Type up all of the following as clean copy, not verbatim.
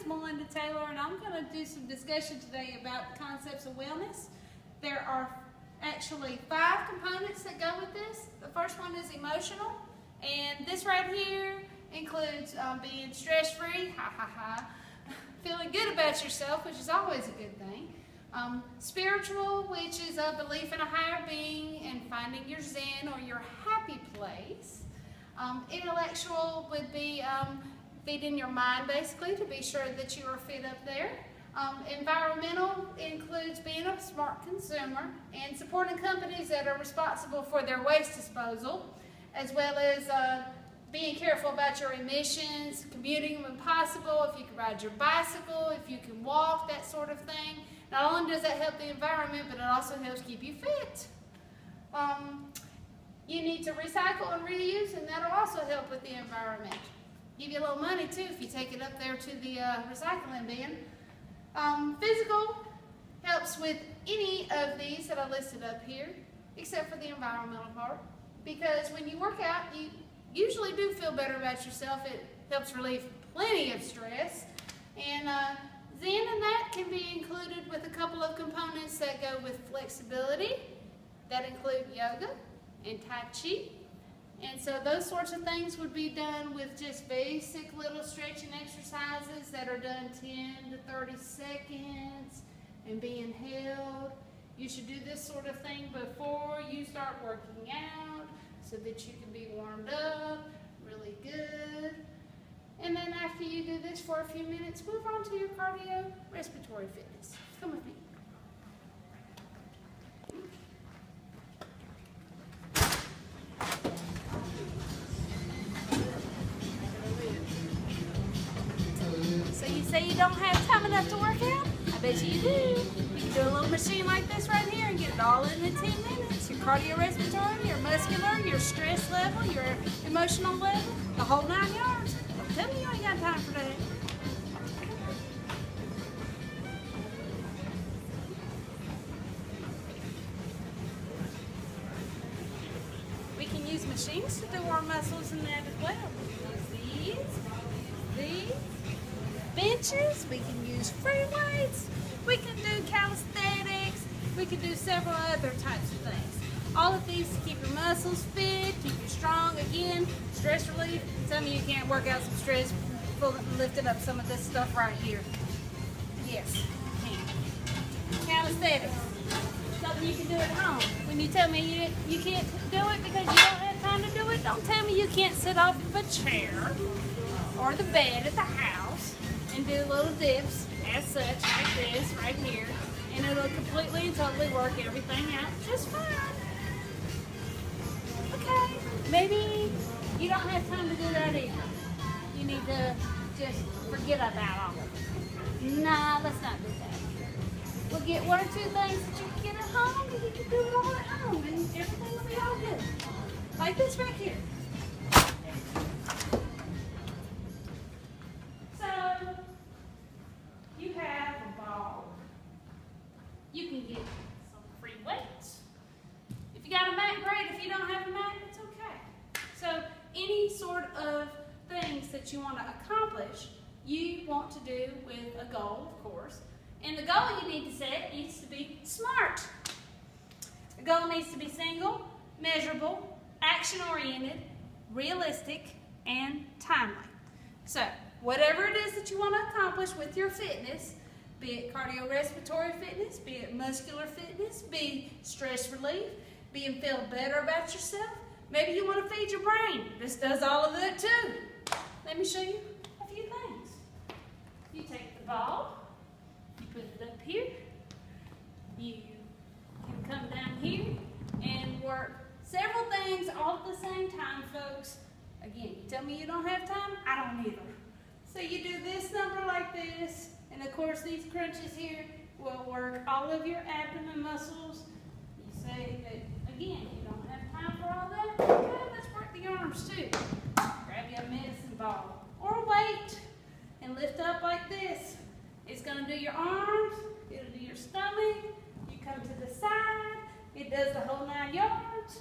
Melinda Taylor, and I'm going to do some discussion today about the concepts of wellness. There are actually 5 components that go with this. The first one is emotional, and this right here includes being stress-free, feeling good about yourself, which is always a good thing. Spiritual, which is a belief in a higher being and finding your zen or your happy place. Intellectual would be feeding your mind, basically, to be sure that you are fit up there. Environmental includes being a smart consumer and supporting companies that are responsible for their waste disposal, as well as being careful about your emissions, commuting when possible, if you can ride your bicycle, if you can walk, that sort of thing. Not only does that help the environment, but it also helps keep you fit. You need to recycle and reuse, and that'll also help with the environment. Give you a little money too if you take it up there to the recycling bin. Physical helps with any of these that I listed up here, except for the environmental part. Because when you work out, you usually do feel better about yourself. It helps relieve plenty of stress. And Zen and that can be included with a couple of components that go with flexibility, that include yoga and Tai Chi. And so those sorts of things would be done with just basic little stretching exercises that are done 10 to 30 seconds and being held. You should do this sort of thing before you start working out so that you can be warmed up really good. And then after you do this for a few minutes, move on to your cardiorespiratory fitness. Come with me. So you say you don't have time enough to work out? I bet you do. You can do a little machine like this right here and get it all in 10 minutes. Your cardiorespiratory, your muscular, your stress level, your emotional level, the whole 9 yards. Don't tell me you ain't got time for that. We can use machines to do our muscles in that as well. These. Benches, we can use free weights, we can do calisthenics, we can do several other types of things. All of these to keep your muscles fit, keep you strong. Again, stress relief. Some of you can't work out some stress, lifting up some of this stuff right here. Yes, you can. Calisthenics, something you can do at home. When you tell me you can't do it because you don't have time to do it, don't tell me you can't sit off of a chair or the bed at the house and do little dips as such, like this right here, and it'll completely and totally work everything out just fine. Okay, maybe you don't have time to do that either. You need to just forget about all of it. Nah, let's not do that. We'll get 1 or 2 things that you can get at home, and you can do it all at home, and everything will be all good. Like this right here. You can get some free weights. If you got a mat, great. If you don't have a mat, it's okay. So any sort of things that you want to accomplish, you want to do with a goal, of course. And the goal you need to set needs to be SMART. The goal needs to be single, measurable, action-oriented, realistic, and timely. So whatever it is that you want to accomplish with your fitness, be it cardiorespiratory fitness, be it muscular fitness, be stress relief, being feel better about yourself. Maybe you want to feed your brain. This does all of that too. Let me show you a few things. You take the ball, you put it up here, you can come down here and work several things all at the same time, folks. Again, you tell me you don't have time, I don't either. So you do this number like this. And of course, these crunches here will work all of your abdomen muscles. You say that, again, you don't have time for all that. Okay, let's work the arms too. Grab you a medicine ball or a weight and lift up like this. It's going to do your arms, it'll do your stomach. You come to the side, it does the whole 9 yards.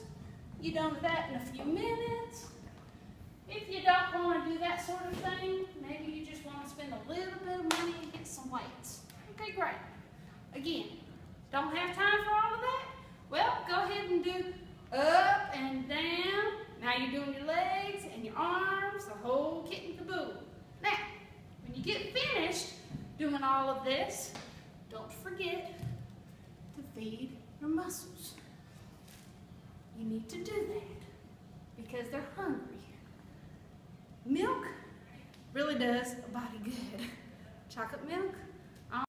You're done with that in a few minutes. If you don't want to do that sort of thing, maybe you just want to spend a little bit of money again. Don't have time for all of that? Well, go ahead and do up and down. Now you're doing your legs and your arms, the whole kit and caboodle. Now, when you get finished doing all of this, don't forget to feed your muscles. You need to do that because they're hungry. Milk really does a body good. Chocolate milk